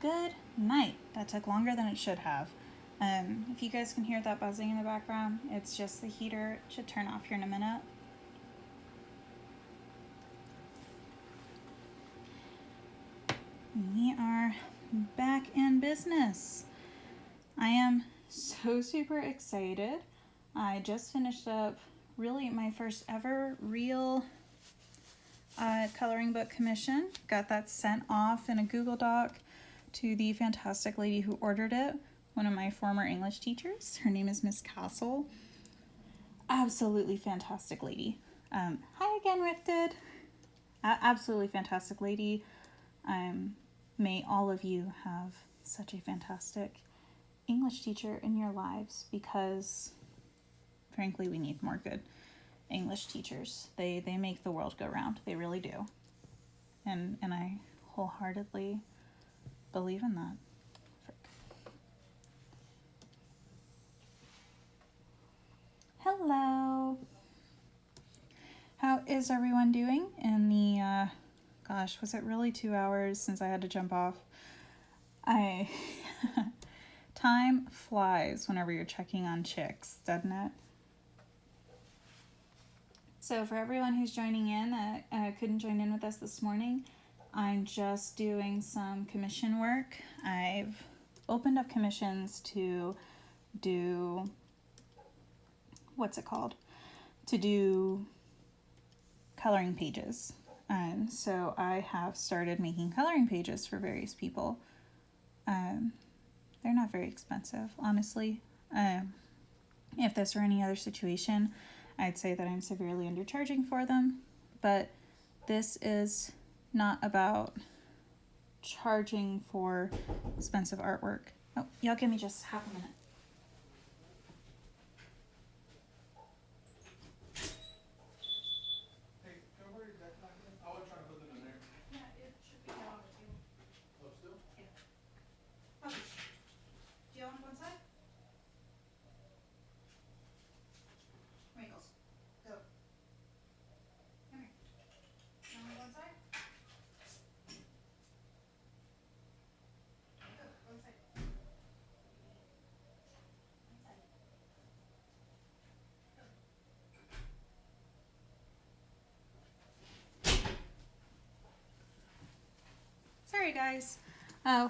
good night. That took longer than it should have. If you guys can hear that buzzing in the background, it's just the heater. It should turn off here in a minute. We are back in business. I am so super excited. I just finished up really my first ever real coloring book commission. Got that sent off in a Google Doc to the fantastic lady who ordered it, one of my former English teachers. Her name is Miss Castle. Absolutely fantastic lady. Hi again, Rifted. Absolutely fantastic lady. May all of you have such a fantastic English teacher in your lives, because frankly we need more good English teachers. They make the world go round. They really do. And I wholeheartedly believe in that. Hello. How is everyone doing in the gosh, was it really 2 hours since I had to jump off? Time flies whenever you're checking on chicks, doesn't it? So for everyone who's joining in, couldn't join in with us this morning, I'm just doing some commission work. I've opened up commissions to do, what's it called? To do coloring pages. So I have started making coloring pages for various people. They're not very expensive, honestly. If this were any other situation, I'd say that I'm severely undercharging for them, but this is not about charging for expensive artwork. Oh, y'all give me just half a minute. Hey, can I borrow your deck napkin? I was trying to put them in there. Yeah, it should be down on the table. Oh, still? Yeah. Okay. Do you want one side? Wrinkles. Go. Come here. You want one side? Go. One side. One side. Go. Sorry, guys.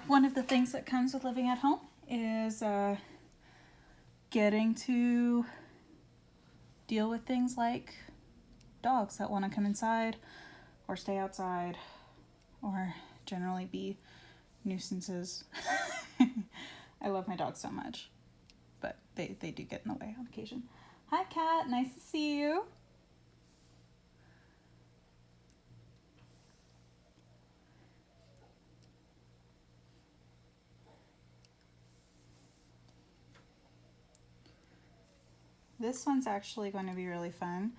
One of the things that comes with living at home is getting to deal with things like dogs that want to come inside or stay outside or generally be nuisances. I love my dogs so much, but they do get in the way on occasion. Hi, Kat. Nice to see you. This one's actually going to be really fun.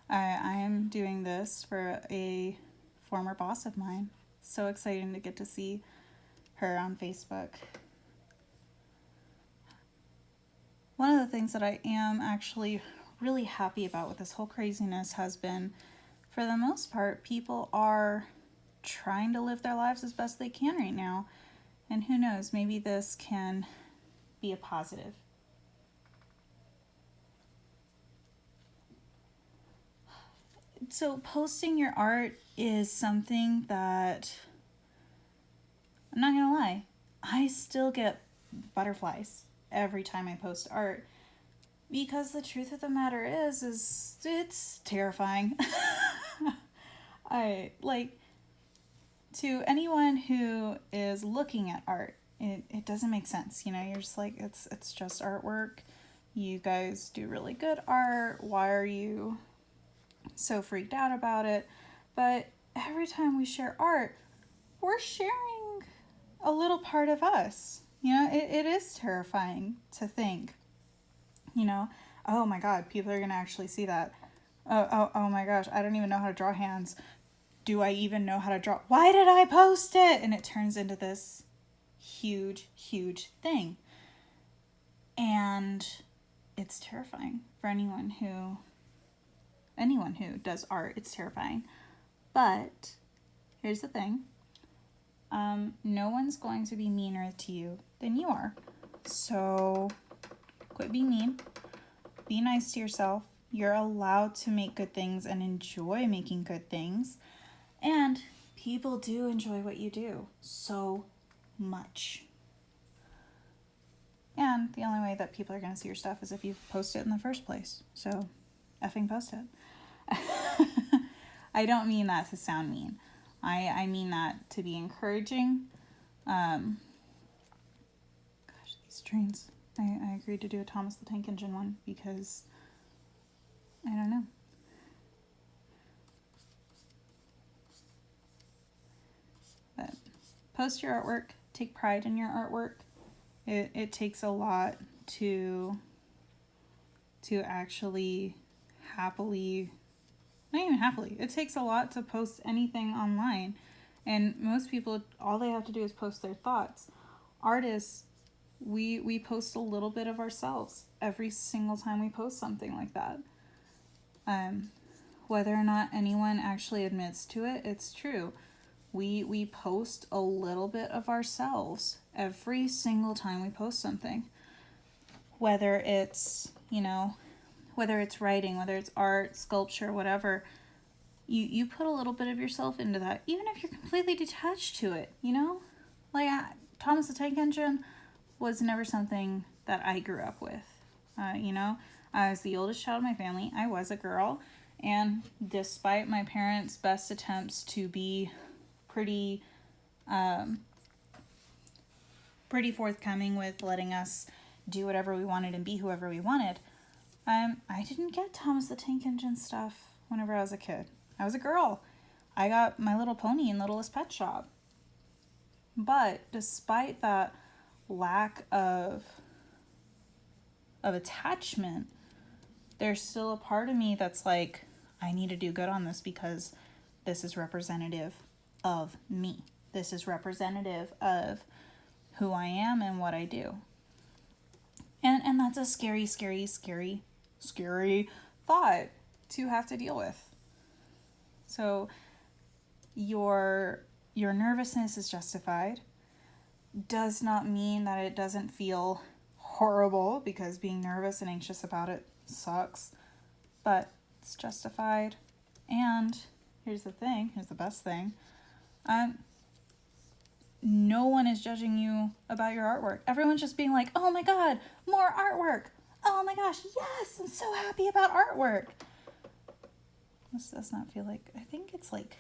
I am doing this for a former boss of mine. So exciting to get to see her on Facebook. One of the things that I am actually really happy about with this whole craziness has been, for the most part, people are trying to live their lives as best they can right now. And who knows, maybe this can be a positive. So posting your art is something that, I'm not gonna lie, I still get butterflies every time I post art, because the truth of the matter is it's terrifying. To anyone who is looking at art, it doesn't make sense. You know, you're just like, it's just artwork. You guys do really good art. Why are you so freaked out about it? But every time we share art, we're sharing a little part of us. You know, it is terrifying to think, you know, oh my God, people are going to actually see that. Oh my gosh, I don't even know how to draw hands. Do I even know how to draw? Why did I post it? And it turns into this huge, huge thing. And it's terrifying for anyone who does art. It's terrifying. But here's the thing. No one's going to be meaner to you than you are. So quit being mean. Be nice to yourself. You're allowed to make good things and enjoy making good things. And people do enjoy what you do so much. And the only way that people are going to see your stuff is if you post it in the first place. So effing post it. I don't mean that to sound mean. I mean that to be encouraging. Gosh, these trains. I agreed to do a Thomas the Tank Engine one because I don't know. But post your artwork. Take pride in your artwork. It takes a lot to actually happily, not even happily, it takes a lot to post anything online. And most people, all they have to do is post their thoughts. Artists, we post a little bit of ourselves every single time we post something like that. Whether or not anyone actually admits to it, it's true. We post a little bit of ourselves every single time we post something. Whether it's, whether it's writing, whether it's art, sculpture, whatever, you put a little bit of yourself into that, even if you're completely detached to it, Like Thomas the Tank Engine was never something that I grew up with, I was the oldest child of my family. I was a girl, and despite my parents' best attempts to be pretty forthcoming with letting us do whatever we wanted and be whoever we wanted, I didn't get Thomas the Tank Engine stuff whenever I was a kid. I was a girl. I got My Little Pony and Littlest Pet Shop. But despite that lack of attachment, there's still a part of me that's like, I need to do good on this because this is representative of me. This is representative of who I am and what I do. And that's a scary, scary, scary, scary thought to have to deal with. So your nervousness is justified. Does not mean that it doesn't feel horrible, because being nervous and anxious about it sucks. But it's justified. And here's the best thing. No one is judging you about your artwork. Everyone's just being like, oh my god, more artwork. Oh my gosh, yes, I'm so happy about artwork. This does not feel like, I think it's like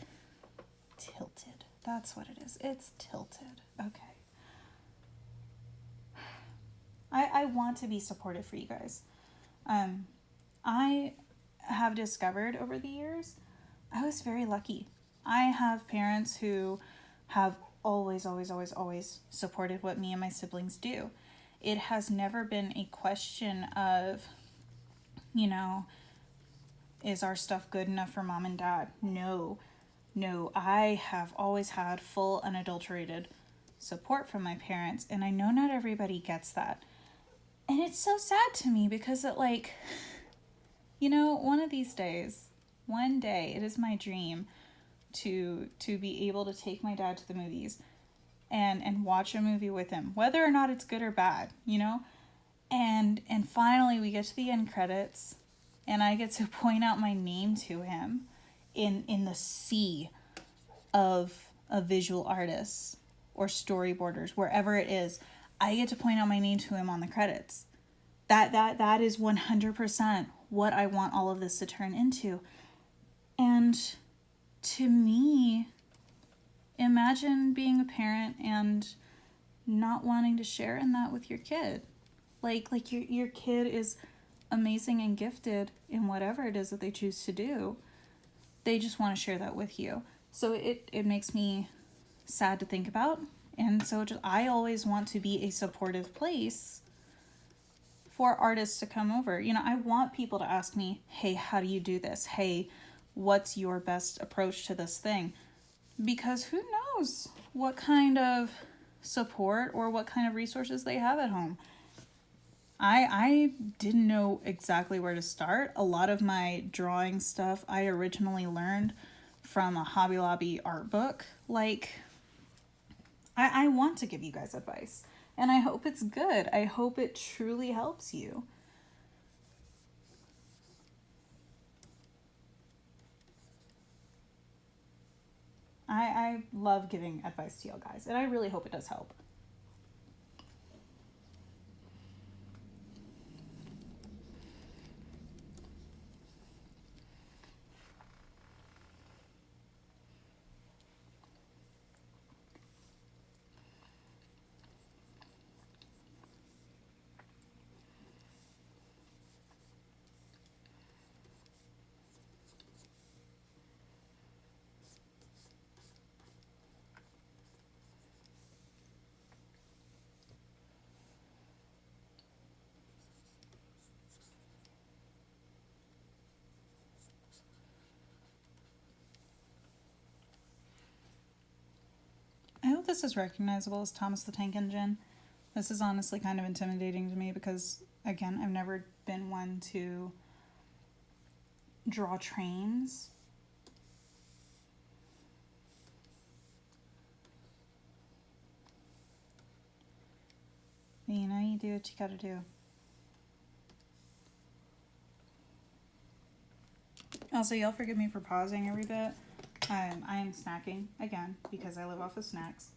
tilted. That's what it is. It's tilted. Okay. I want to be supportive for you guys. I have discovered over the years, I was very lucky. I have parents who have always, always, always, always supported what me and my siblings do. It has never been a question of, is our stuff good enough for mom and dad? No, I have always had full unadulterated support from my parents, and I know not everybody gets that. And it's so sad to me because it one of these days, one day, it is my dream to be able to take my dad to the movies and watch a movie with him, whether or not it's good or bad, and finally we get to the end credits and I get to point out my name to him in the sea of visual artists or storyboarders, wherever it is. I get to point out my name to him on the credits. That is 100% what I want all of this to turn into. And to me, imagine being a parent and not wanting to share in that with your kid. Like your kid is amazing and gifted in whatever it is that they choose to do. They just want to share that with you. So it makes me sad to think about. And so I always want to be a supportive place for artists to come over. I want people to ask me, hey, how do you do this? Hey, what's your best approach to this thing? Because who knows what kind of support or what kind of resources they have at home. I didn't know exactly where to start. A lot of my drawing stuff I originally learned from a Hobby Lobby art book. I want to give you guys advice, and I hope it's good. I hope it truly helps you. I love giving advice to y'all guys, and I really hope it does help. I hope this is recognizable as Thomas the Tank Engine. This is honestly kind of intimidating to me because, again, I've never been one to draw trains. But, you know, you do what you gotta do. Also, y'all forgive me for pausing every bit. I am snacking again because I live off of snacks.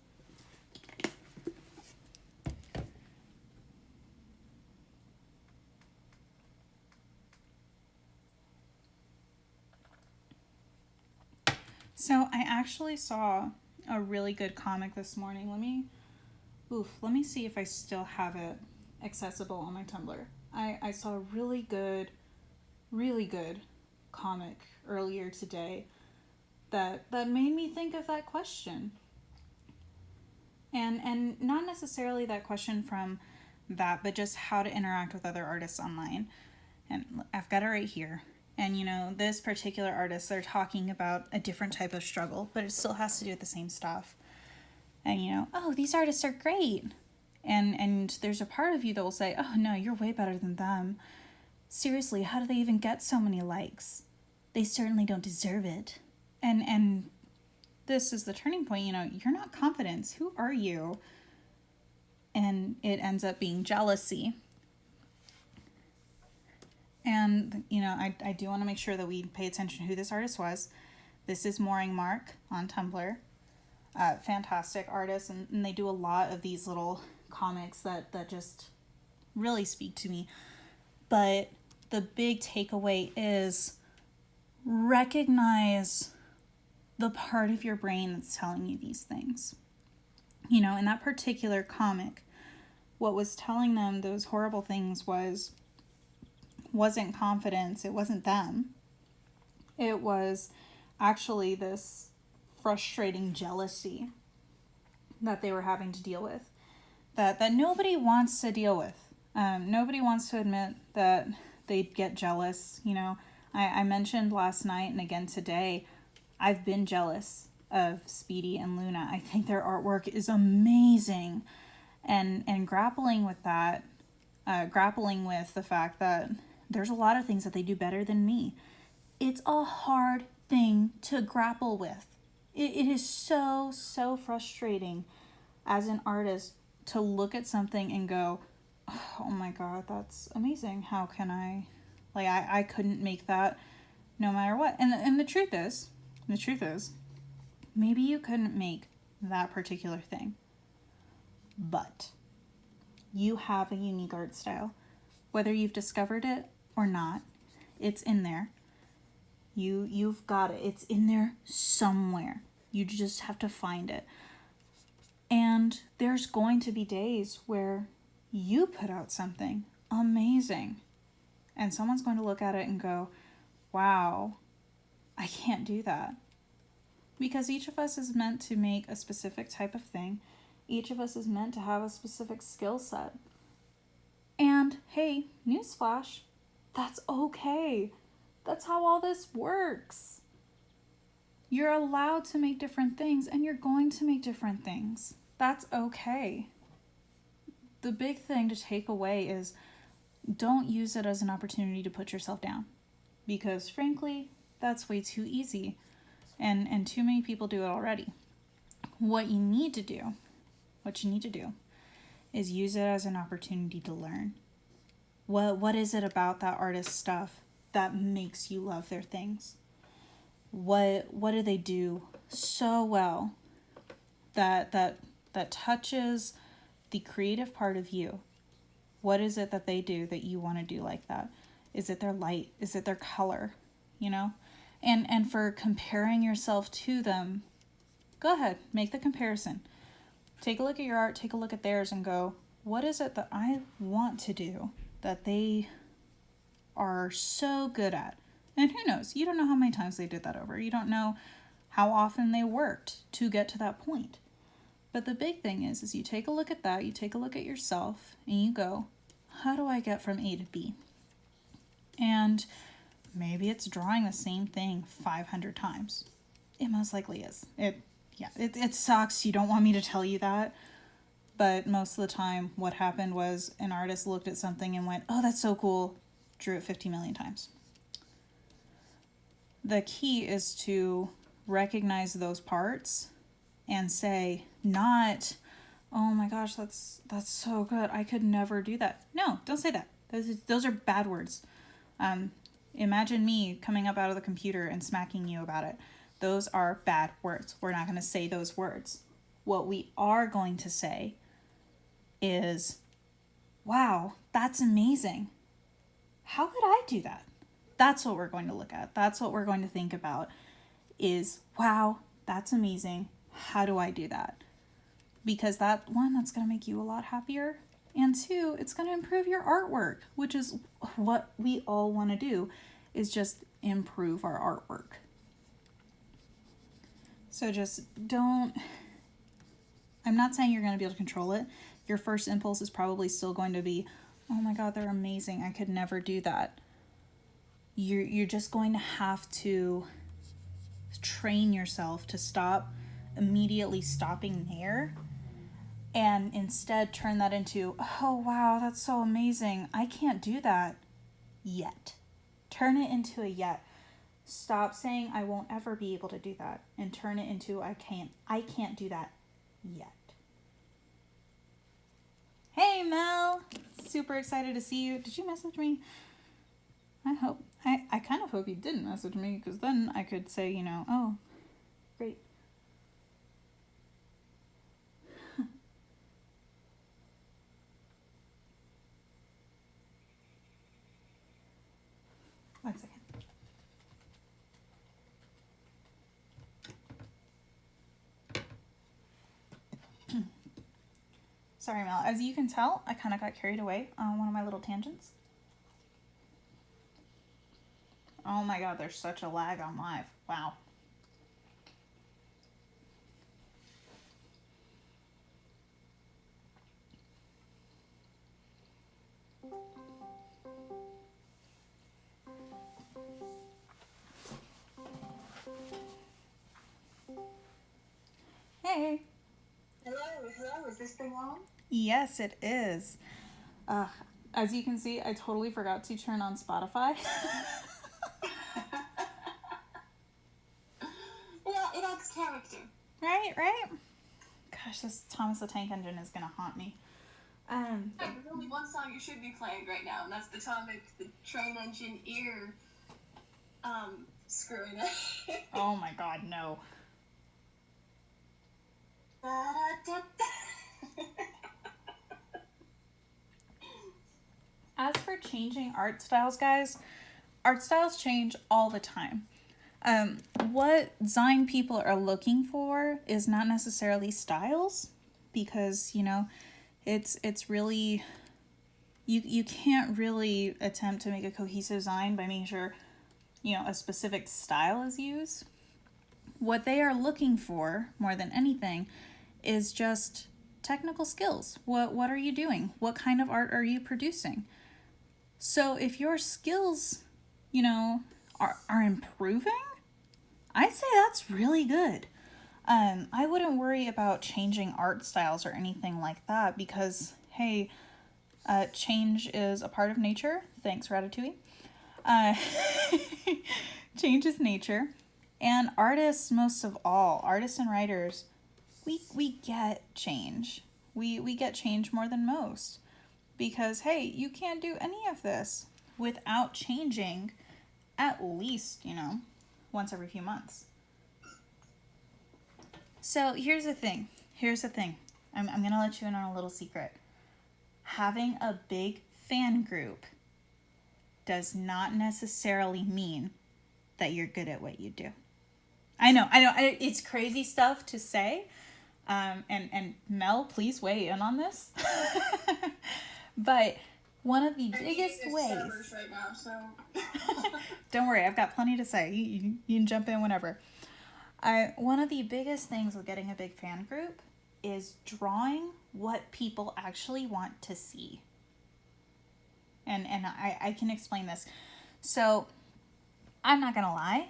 So I actually saw a really good comic this morning. Let me see if I still have it accessible on my Tumblr. I saw a really good comic earlier today that made me think of that question. And not necessarily that question from that, but just how to interact with other artists online. And I've got it right here. And you know, this particular artist, they're talking about a different type of struggle, but it still has to do with the same stuff. And you know, oh, these artists are great. And there's a part of you that will say, oh no, you're way better than them. Seriously, how do they even get so many likes? They certainly don't deserve it. And this is the turning point, you know, you're not confidence. Who are you? And it ends up being jealousy. And, you know, I do want to make sure that we pay attention to who this artist was. This is Mooring Mark on Tumblr. Fantastic artist, and they do a lot of these little comics that just really speak to me. But the big takeaway is recognize the part of your brain that's telling you these things. You know, in that particular comic, what was telling them those horrible things wasn't confidence, it wasn't them. It was actually this frustrating jealousy that they were having to deal with, that nobody wants to deal with. Nobody wants to admit that they get jealous. You know, I mentioned last night and again today, I've been jealous of Speedy and Luna. I think their artwork is amazing. And grappling with that, grappling with the fact that there's a lot of things that they do better than me. It's a hard thing to grapple with. It is so frustrating as an artist to look at something and go, oh my God, that's amazing. How can I couldn't make that no matter what. And the truth is, maybe you couldn't make that particular thing, but you have a unique art style. Whether you've discovered it or not, it's in there. You've got it. It's in there somewhere. You just have to find it. And there's going to be days where you put out something amazing and someone's going to look at it and go, wow, I can't do that. Because each of us is meant to make a specific type of thing. Each of us is meant to have a specific skill set. And hey, newsflash, that's okay. That's how all this works. You're allowed to make different things and you're going to make different things. That's okay. The big thing to take away is don't use it as an opportunity to put yourself down. Because frankly, that's way too easy. And too many people do it already. What you need to do what you need to do is use it as an opportunity to learn. What is it about that artist's stuff that makes you love their things? What do they do so well that touches the creative part of you? What is it that they do that you want to do like that? Is it their light? Is it their color? You know? And for comparing yourself to them, go ahead, make the comparison. Take a look at your art, take a look at theirs, and go, what is it that I want to do that they are so good at? And who knows? You don't know how many times they did that over. You don't know how often they worked to get to that point. But the big thing is you take a look at that, you take a look at yourself, and you go, how do I get from A to B? And maybe it's drawing the same thing 500 times. It most likely is. It sucks. You don't want me to tell you that. But most of the time, what happened was an artist looked at something and went, oh, that's so cool, drew it 50 million times. The key is to recognize those parts and say, not, oh my gosh, that's so good, I could never do that. No, don't say that. Those are bad words. Imagine me coming up out of the computer and smacking you about it. Those are bad words. We're not going to say those words. What we are going to say is, wow, that's amazing. How could I do that? That's what we're going to look at. That's what we're going to think about is, wow, that's amazing. How do I do that? Because that's going to make you a lot happier. And two, it's going to improve your artwork, which is what we all want to do, is just improve our artwork. So just don't, I'm not saying you're going to be able to control it. Your first impulse is probably still going to be, oh my God, they're amazing. I could never do that. You're just going to have to train yourself to stop immediately stopping there and instead turn that into, oh wow, that's so amazing. I can't do that yet. Turn it into a yet. Stop saying I won't ever be able to do that and turn it into I can't do that yet. Hey Mel, super excited to see you. Did you message me? I kind of hope you didn't message me, because then I could say, oh, great. One second. Sorry, Mel. As you can tell, I kind of got carried away on one of my little tangents. Oh my God, there's such a lag on live. Wow. Hey. Hello, is this thing on? Yes, it is. As you can see, I totally forgot to turn on Spotify. It adds character. Right? Gosh, this Thomas the Tank Engine is gonna haunt me. There's only one song you should be playing right now, and that's the train engine ear screwing it. Oh my God, no. As for changing art styles, guys, art styles change all the time. What Zine people are looking for is not necessarily styles, because, it's really, you can't really attempt to make a cohesive Zine by making sure, a specific style is used. What they are looking for, more than anything, is just technical skills. What are you doing? What kind of art are you producing? So if your skills, are improving, I'd say that's really good. I wouldn't worry about changing art styles or anything like that, because, hey, change is a part of nature. Thanks, Ratatouille. Change is nature. And artists, most of all, artists and writers, we get change. We get change more than most because, hey, you can't do any of this without changing at least, once every few months. So here's the thing. I'm going to let you in on a little secret. Having a big fan group does not necessarily mean that you're good at what you do. I know. It's crazy stuff to say. And Mel, please weigh in on this. But one of the biggest ways... Right now, so. Don't worry, I've got plenty to say. You can jump in whenever. One of the biggest things with getting a big fan group is drawing what people actually want to see. And I can explain this. So, I'm not going to lie.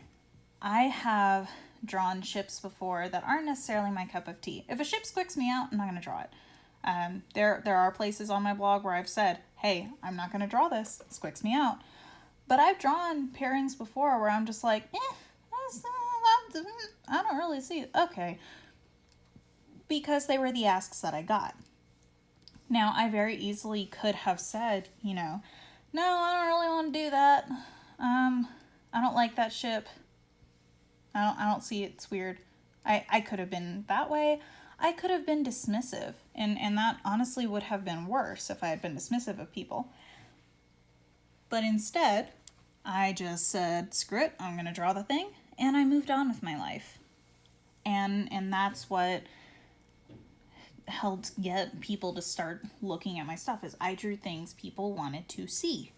I have drawn ships before that aren't necessarily my cup of tea. If a ship squicks me out, I'm not going to draw it. There are places on my blog where I've said, hey, I'm not going to draw this. It squicks me out. But I've drawn pairings before where I'm just like, I don't really see it. Okay. Because they were the asks that I got. Now, I very easily could have said, no, I don't really want to do that. I don't like that ship. I don't see it. It's weird. I could have been that way. I could have been dismissive. And that honestly would have been worse if I had been dismissive of people. But instead, I just said, screw it, I'm going to draw the thing. And I moved on with my life. And that's what helped get people to start looking at my stuff, is I drew things people wanted to see.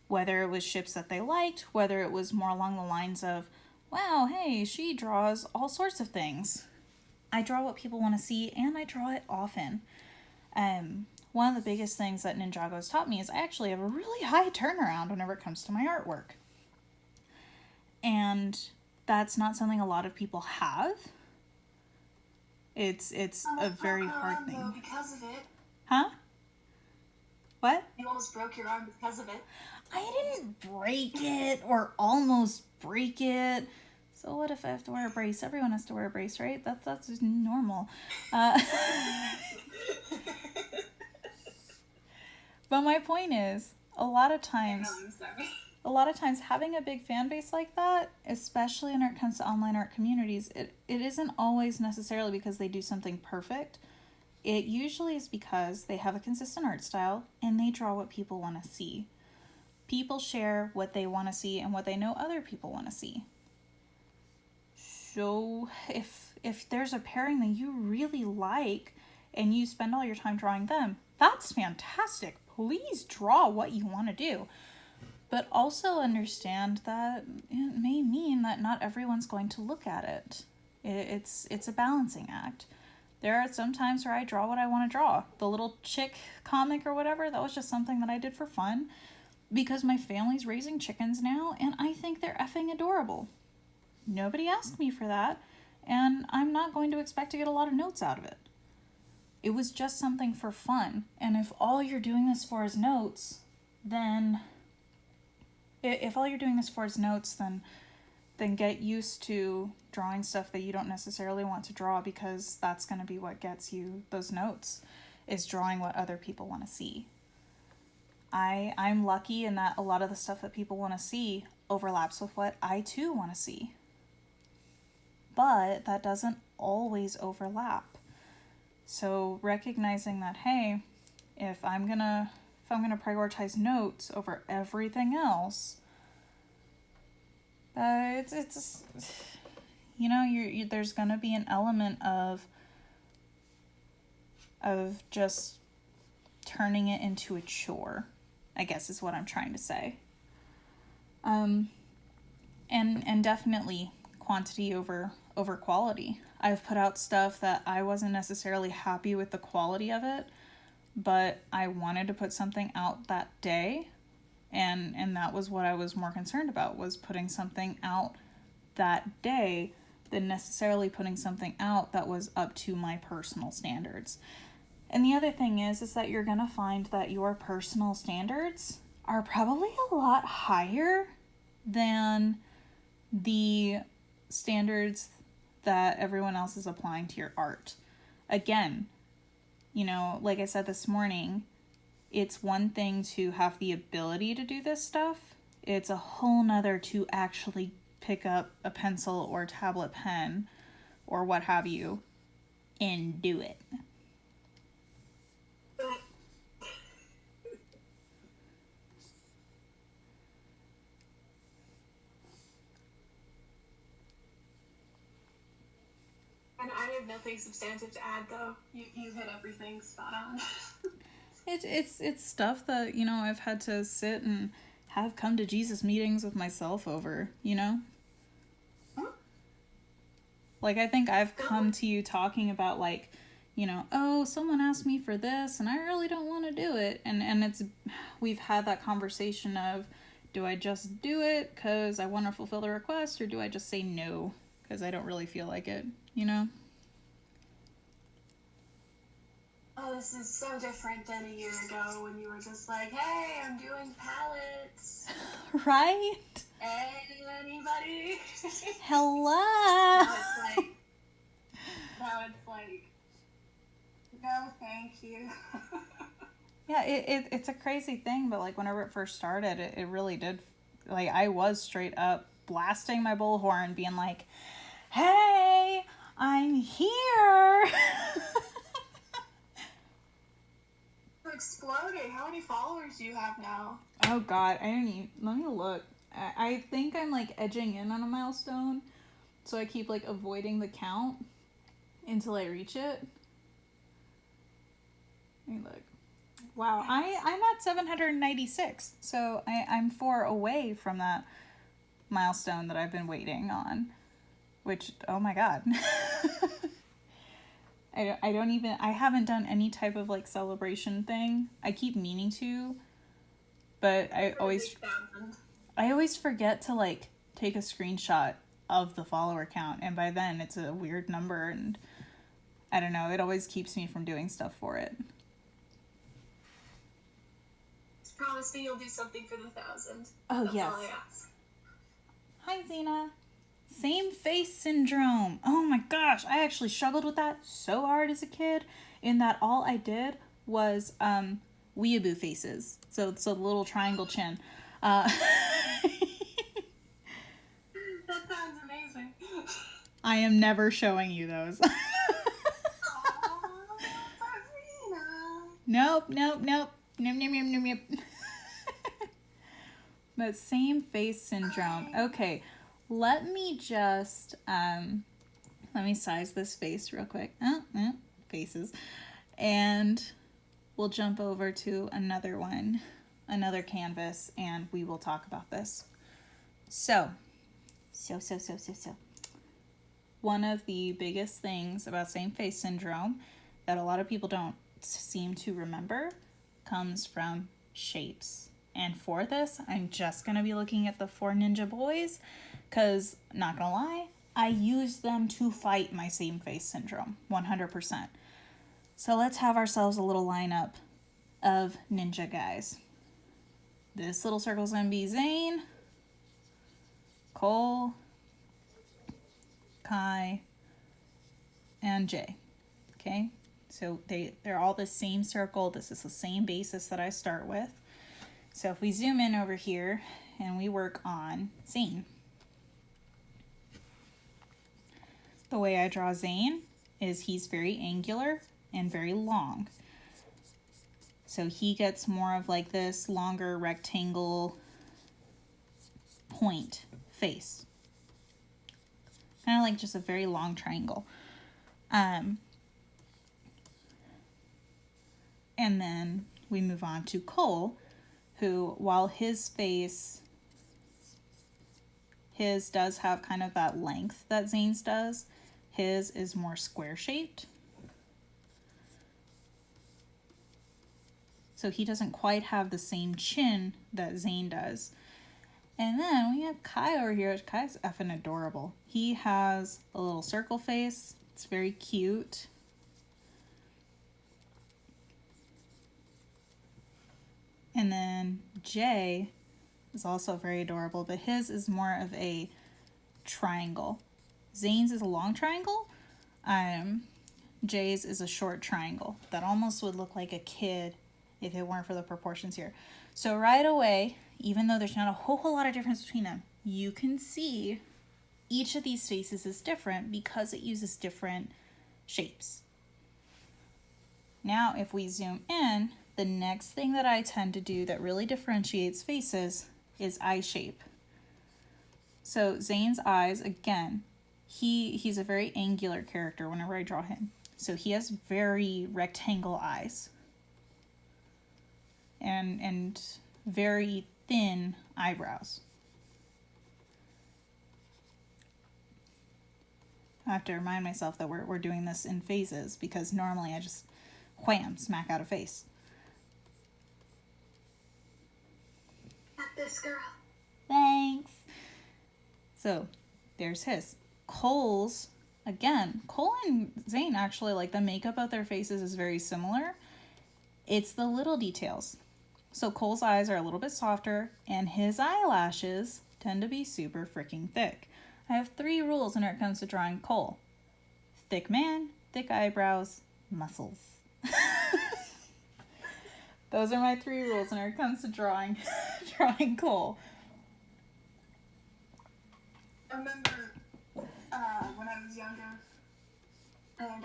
Whether it was ships that they liked, whether it was more along the lines of, wow, hey, she draws all sorts of things. I draw what people want to see, and I draw it often. One of the biggest things that Ninjago's taught me is I actually have a really high turnaround whenever it comes to my artwork. And that's not something a lot of people have. It's a very hard thing. Though, because of it. Huh? What? You almost broke your arm because of it. I didn't break it or almost break it. So what if I have to wear a brace? Everyone has to wear a brace, right? That's just normal. But my point is, a lot of times having a big fan base like that, especially when it comes to online art communities, it isn't always necessarily because they do something perfect. It usually is because they have a consistent art style and they draw what people want to see. People share what they want to see and what they know other people want to see. So if there's a pairing that you really like and you spend all your time drawing them, that's fantastic. Please draw what you want to do. But also understand that it may mean that not everyone's going to look at it. It's a balancing act. There are some times where I draw what I want to draw. The little chick comic or whatever, that was just something that I did for fun because my family's raising chickens now and I think they're effing adorable. Nobody asked me for that, and I'm not going to expect to get a lot of notes out of it. It was just something for fun, and if all you're doing this for is notes, then get used to drawing stuff that you don't necessarily want to draw, because that's going to be what gets you those notes, is drawing what other people want to see. I'm lucky in that a lot of the stuff that people want to see overlaps with what I too want to see. But that doesn't always overlap. So recognizing that, hey, if I'm gonna prioritize notes over everything else, it's there's gonna be an element of just turning it into a chore, I guess is what I'm trying to say. And definitely quantity over quality. I've put out stuff that I wasn't necessarily happy with the quality of it, but I wanted to put something out that day, and that was what I was more concerned about, was putting something out that day than necessarily putting something out that was up to my personal standards. And the other thing is that you're gonna find that your personal standards are probably a lot higher than the standards that everyone else is applying to your art. Again, you know, like I said this morning, it's one thing to have the ability to do this stuff. It's a whole nother to actually pick up a pencil or tablet pen or what have you and do it. And I have nothing substantive to add, though. You hit everything spot on. It's stuff that, you know, I've had to sit and have come to Jesus meetings with myself over, you know? Like, I think I've come to you talking about, like, you know, oh, someone asked me for this and I really don't want to do it. And it's, we've had that conversation of, do I just do it because I want to fulfill the request, or do I just say no because I don't really feel like it, you know? Oh, this is so different than a year ago when you were just like, hey, I'm doing palettes. Right? Anybody? Hello? Now it's like, no, thank you. Yeah, it's a crazy thing, but like whenever it first started, it really did, like I was straight up blasting my bullhorn, being like, hey, I'm here. Exploded. How many followers do you have now? Oh God, I don't even, let me look. I think I'm like edging in on a milestone, so I keep like avoiding the count until I reach it. Let me look. Wow, I'm at 796, so I'm 4 away from that milestone that I've been waiting on, which, oh my God. I don't even, I haven't done any type of like celebration thing. I keep meaning to, but I always forget to like take a screenshot of the follower count, and by then it's a weird number, and I don't know, it always keeps me from doing stuff for it. Promise me you'll do something for the 1,000. Oh, That's yes. all I ask. Hi, Xena. Same face syndrome. Oh my gosh, I actually struggled with that so hard as a kid, in that all I did was weeaboo faces. So it's a little triangle chin. That sounds amazing. I am never showing you those. Nope. Nope. But same face syndrome. Okay, let me just let me size this face real quick. Faces, and we'll jump over to another one, another canvas, and we will talk about this. So. One of the biggest things about same face syndrome that a lot of people don't seem to remember comes from shapes. And for this, I'm just going to be looking at the 4 Ninja Boys because, not going to lie, I use them to fight my same face syndrome, 100%. So let's have ourselves a little lineup of ninja guys. This little circle is going to be Zane, Cole, Kai, and Jay. Okay, so they're all the same circle. This is the same basis that I start with. So if we zoom in over here and we work on Zane, the way I draw Zane is he's very angular and very long. So he gets more of like this longer rectangle point face. Kind of like just a very long triangle. And then we move on to Cole, who, while his face, his does have kind of that length that Zane's does, his is more square shaped. So he doesn't quite have the same chin that Zane does. And then we have Kai over here. Kai's effing adorable. He has a little circle face. It's very cute. And then Jay is also very adorable, but his is more of a triangle. Zane's is a long triangle. Jay's is a short triangle that almost would look like a kid if it weren't for the proportions here. So right away, even though there's not a whole lot of difference between them, you can see each of these faces is different because it uses different shapes. Now, if we zoom in, the next thing that I tend to do that really differentiates faces is eye shape. So Zane's eyes, again, he's a very angular character whenever I draw him. So he has very rectangle eyes and very thin eyebrows. I have to remind myself that we're doing this in phases because normally I just wham, smack out a face. At this girl. Thanks. So there's his. Cole's, again, Cole and Zane actually, like, the makeup of their faces is very similar. It's the little details. So Cole's eyes are a little bit softer and his eyelashes tend to be super freaking thick. I have 3 rules when it comes to drawing Cole. Thick man, thick eyebrows, muscles. Those are my 3 rules when it comes to drawing Cole. I remember when I was younger, and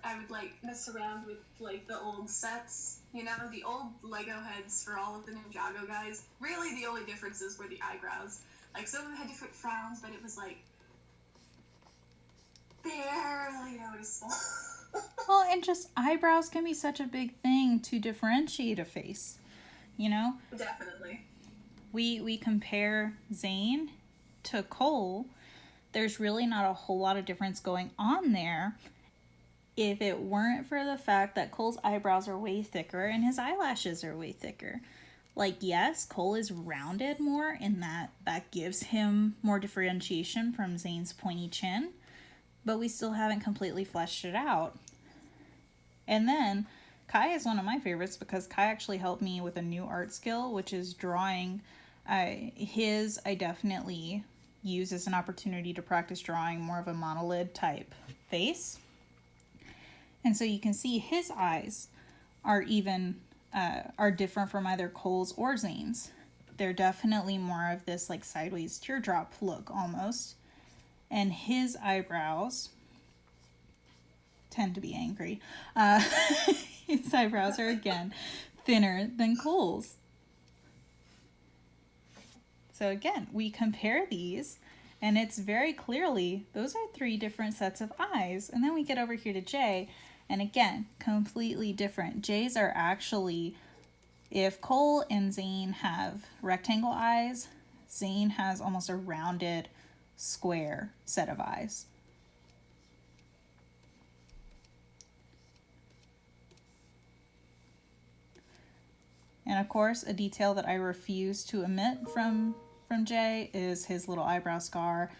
I would like mess around with like the old sets, you know, the old Lego heads for all of the Ninjago guys. Really, the only differences were the eyebrows. Like, some of them had different frowns, but it was like barely noticeable. Well, and just eyebrows can be such a big thing to differentiate a face, you know? Definitely. We compare Zane to Cole. There's really not a whole lot of difference going on there if it weren't for the fact that Cole's eyebrows are way thicker and his eyelashes are way thicker. Like, yes, Cole is rounded more in that gives him more differentiation from Zane's pointy chin, but we still haven't completely fleshed it out. And then Kai is one of my favorites because Kai actually helped me with a new art skill, which is drawing. I definitely use as an opportunity to practice drawing more of a monolid type face. And so you can see his eyes are different from either Cole's or Zane's. They're definitely more of this like sideways teardrop look almost. And his eyebrows tend to be angry. His eyebrows are, again, thinner than Cole's. So again, we compare these, and it's very clearly, those are 3 different sets of eyes. And then we get over here to Jay, and again, completely different. Jay's are actually, if Cole and Zane have rectangle eyes, Zane has almost a rounded square set of eyes. And of course, a detail that I refuse to omit from Jay is his little eyebrow scar.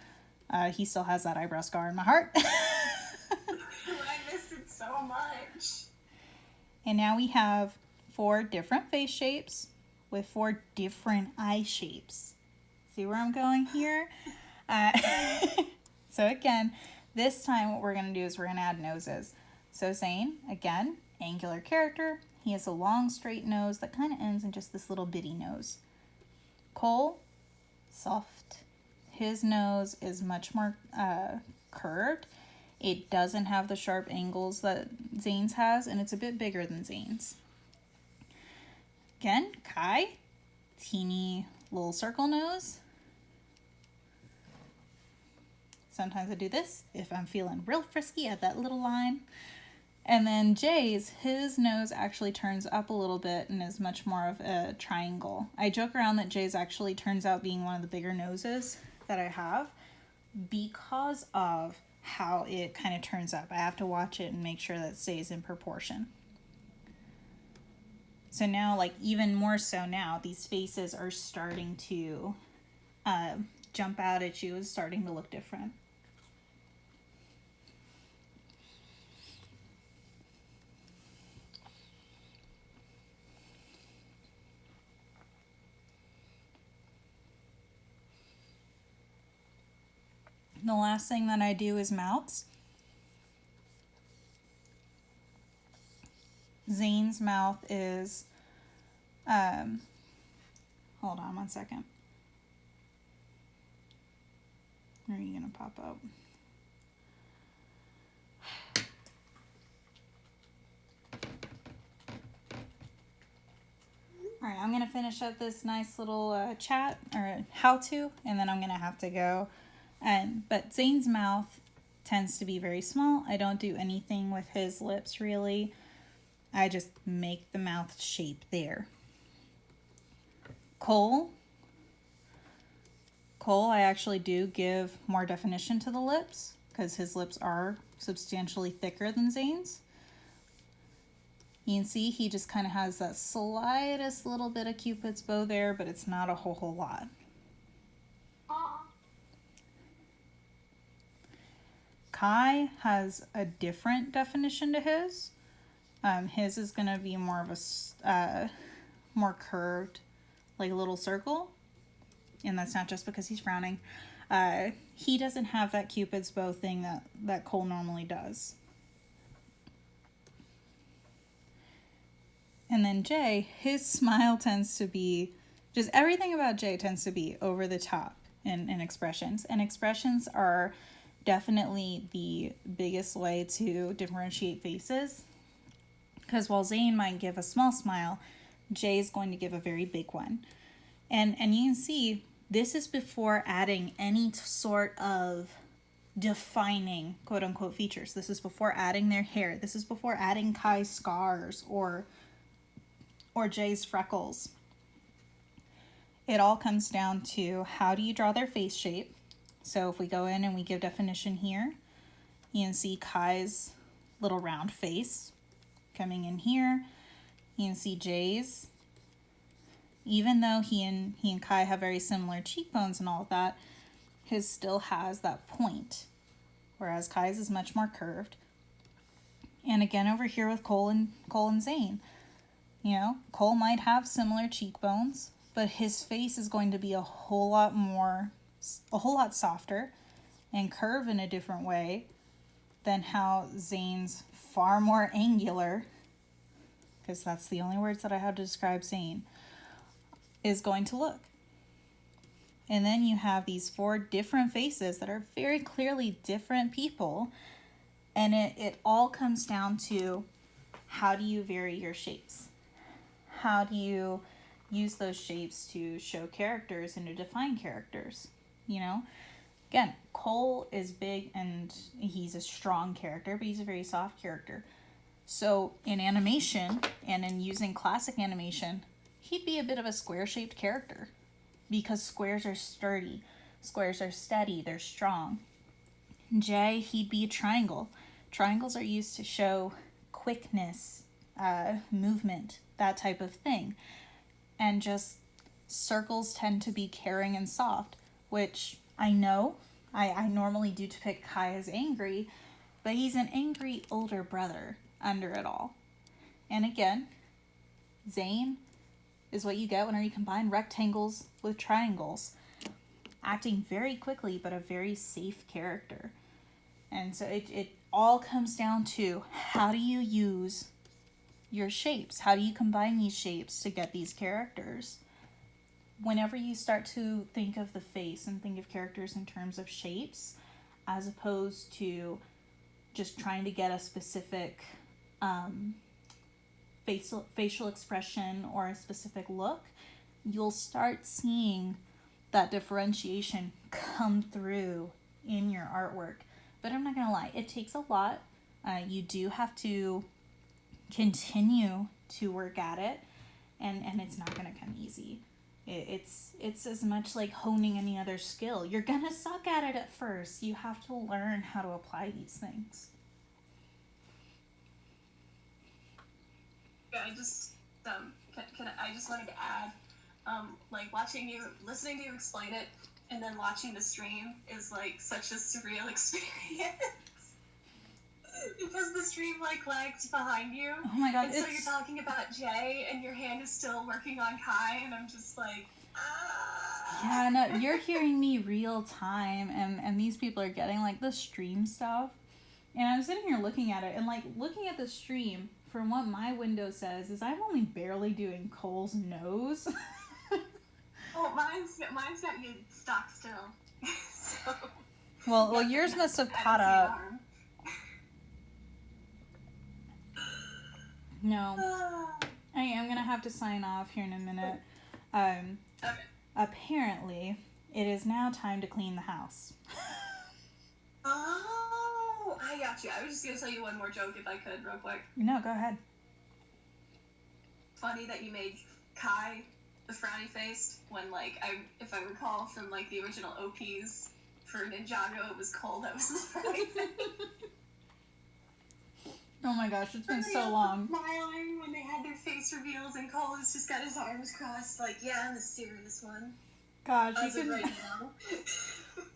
He still has that eyebrow scar in my heart. I miss it so much. And now we have 4 different face shapes with 4 different eye shapes. See where I'm going here? So again, this time what we're going to do is we're going to add noses. So Zane, again, angular character. He has a long straight nose that kind of ends in just this little bitty nose. Cole, soft. His nose is much more curved. It doesn't have the sharp angles that Zane's has, and it's a bit bigger than Zane's. Again, Kai, teeny little circle nose. Sometimes I do this if I'm feeling real frisky at that little line. And then Jay's, his nose actually turns up a little bit and is much more of a triangle. I joke around that Jay's actually turns out being one of the bigger noses that I have because of how it kind of turns up. I have to watch it and make sure that it stays in proportion. So now, like, even more so now, these faces are starting to jump out at you. It's starting to look different. The last thing that I do is mouths. Zane's mouth is, hold on one second. Where are you going to pop up? All right, I'm going to finish up this nice little chat or how-to, and then I'm going to have to go. But Zane's mouth tends to be very small. I don't do anything with his lips, really. I just make the mouth shape there. Cole, I actually do give more definition to the lips because his lips are substantially thicker than Zane's. You can see he just kind of has that slightest little bit of Cupid's bow there, but it's not a whole lot. Kai has a different definition to his. His is going to be more of a more curved, like a little circle. And that's not just because he's frowning. He doesn't have that Cupid's bow thing that Cole normally does. And then Jay, his smile tends to be, just everything about Jay tends to be over the top in expressions. And expressions are definitely the biggest way to differentiate faces. Because while Zane might give a small smile, Jay is going to give a very big one. And you can see, this is before adding any sort of defining quote-unquote features. This is before adding their hair. This is before adding Kai's scars or Jay's freckles. It all comes down to how do you draw their face shape. So if we go in and we give definition here, you can see Kai's little round face coming in here. You can see Jay's. Even though he and Kai have very similar cheekbones and all of that, his still has that point, whereas Kai's is much more curved. And again, over here with Cole and Zane, you know, Cole might have similar cheekbones, but his face is going to be a whole lot softer and curve in a different way than how Zane's far more angular, because that's the only words that I have to describe Zane, is going to look. And then you have these 4 different faces that are very clearly different people, and it all comes down to how do you vary your shapes? How do you use those shapes to show characters and to define characters? You know, again, Cole is big and he's a strong character, but he's a very soft character. So in animation and in using classic animation, he'd be a bit of a square-shaped character because squares are sturdy, squares are steady, they're strong. Jay, he'd be a triangle. Triangles are used to show quickness, movement, that type of thing. And just circles tend to be caring and soft, which I know I normally do depict Kai as angry, but he's an angry older brother under it all. And again, Zane is what you get whenever you combine rectangles with triangles. Acting very quickly, but a very safe character. And so it all comes down to how do you use your shapes? How do you combine these shapes to get these characters? Whenever you start to think of the face and think of characters in terms of shapes, as opposed to just trying to get a specific facial expression or a specific look, you'll start seeing that differentiation come through in your artwork. But I'm not gonna lie, it takes a lot. You do have to continue to work at it, and it's not gonna come easy. It's as much like honing any other skill. You're gonna suck at it at first. You have to learn how to apply these things. Yeah, I just I just wanted to add, like listening to you explain it, and then watching the stream is like such a surreal experience. Because the stream like lags behind you. Oh my god! And so you're talking about Jay, and your hand is still working on Kai, and I'm just like, ah. Yeah, no, you're hearing me real time, and these people are getting like the stream stuff. And I'm sitting here looking at it, and like looking at the stream from what my window says, is I'm only barely doing Cole's nose. Oh, mine's got you stock still. So, Well, yours must have caught up. No, I am gonna have to sign off here in a minute. Okay. Apparently, it is now time to clean the house. Oh, I got you. I was just gonna tell you one more joke if I could, real quick. No, go ahead. Funny that you made Kai the frowny faced when, like, if I recall from like the original OPs for Ninjago, it was Cole that was the frowny face. Oh my gosh, it's been so long. Smiling when they had their face reveals, and Cole has just got his arms crossed, like, yeah, I'm the serious one. Gosh, As of right now.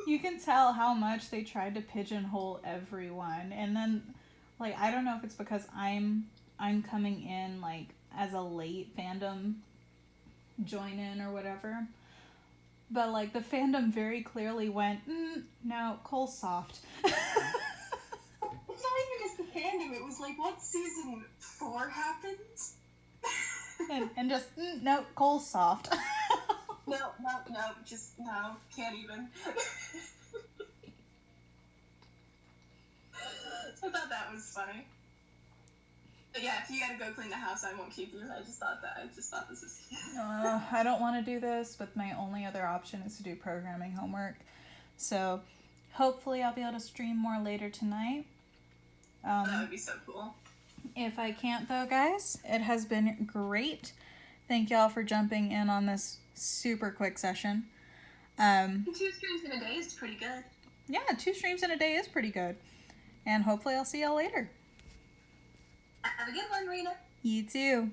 you can tell how much they tried to pigeonhole everyone, and then, like, I don't know if it's because I'm coming in like as a late fandom join in or whatever, but like the fandom very clearly went, no, Cole's soft. It's not even just the fandom. It was like, what season 4 happened? and just no, Cole's soft. No, just no, can't even. I thought that was funny. But yeah, if you gotta go clean the house, I won't keep you. I just thought this was. I don't want to do this, but my only other option is to do programming homework. So hopefully I'll be able to stream more later tonight. That would be so cool. If I can't though, guys, it has been great. Thank y'all for jumping in on this super quick session. 2 streams in a day is pretty good. Yeah, 2 streams in a day is pretty good. And hopefully I'll see y'all later. Have a good one, Rena. You too.